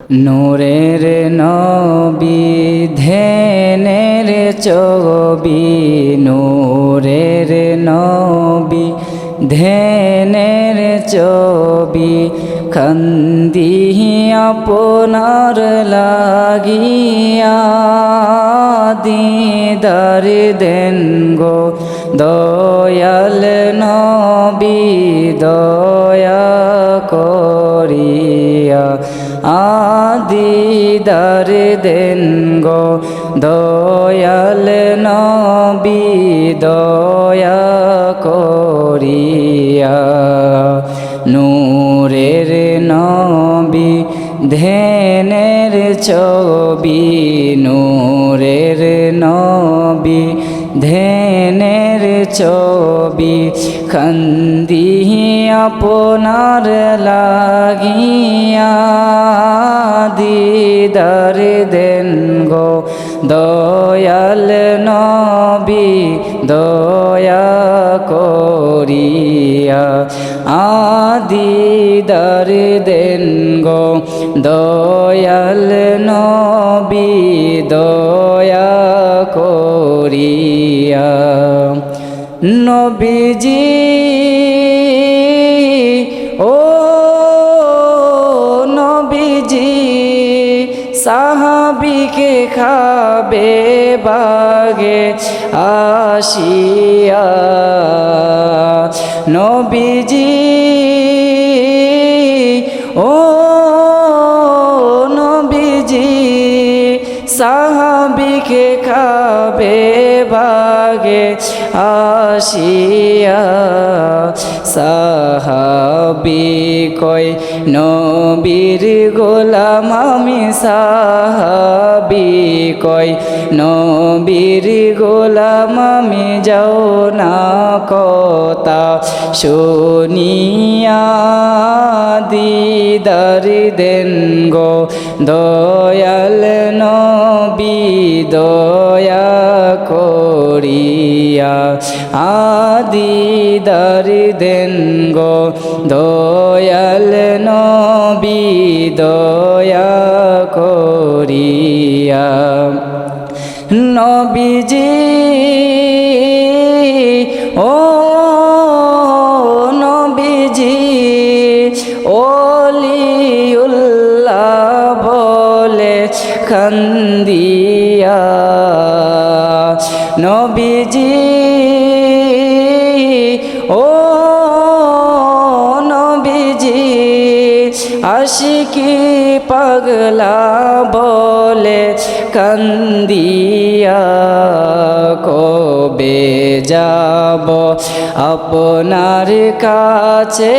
নূরের নবী ধ্যানের ছবি, নূরের নবী ধ্যানের ছবি, কান্দি আপনার লাগিয়া, দিদার দেন গো দয়াল নবী দয়া করিয়া, দিদার দেন গো দয়াল নবী দয়া করিয়া। নূরের নবী ধ্যানের ছবি, নূরের নবী ধ্যানের ছবি, কান্দি আপনার লাগিয়া, দিদার দেন গো দয়াল নবী দয়া করিয়া, দিদার দেন গো দয়াল নবী দয়া করিয়া। নবীজি ও নবীজি সাহাবিকে খাবে বাগে আসিয়া, নবীজি ও নবীজি সাহাবিকে খাবে বাগে আসিয়া, সাহাবি কয় নবীর গোলাম আমি, সাহাবি কয় নবীর গোলাম আমি, যাও না কথা শুনিয়া, দিদার দেন গো দয়াল নবী দয়া করিয়া, দিদার দেন গো দয়াল নবী দয়া করিয়া। নবীজি ও নবীজি ওলিউল্লাহ বলে কান্দিয়া, নবীজি ও নবীজি আশিকি পাগলা বলে কান্দিয়া, কবে যাব আপনার কাছে,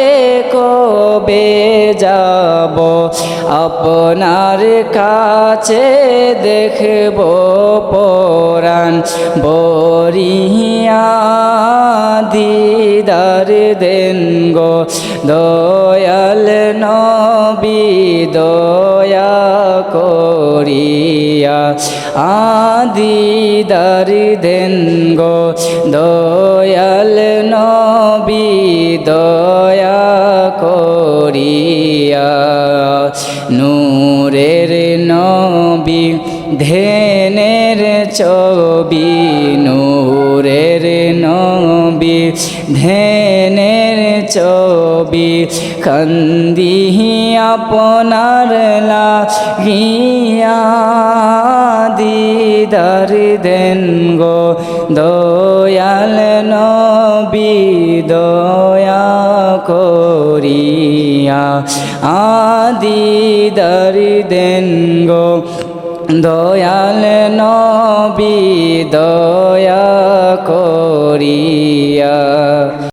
কবে যাব আপনার কাছে, দেখব পরাণ বরিয়া, দিদার দেন গো দয়াল নবী দয়া করিয়া, দিদার দেন গো দয়াল নবী দয়া করিয়া। নূরের নবী ধ্যানের ছবি, নূরের নবী ধ্যানের ছবি, কান্দি আপনার লাগিয়া, দিদার দেন গো দয়াল নবী দয়া করিয়া, দিদার দেন গো দয়াল নবী দয়া করিয়া।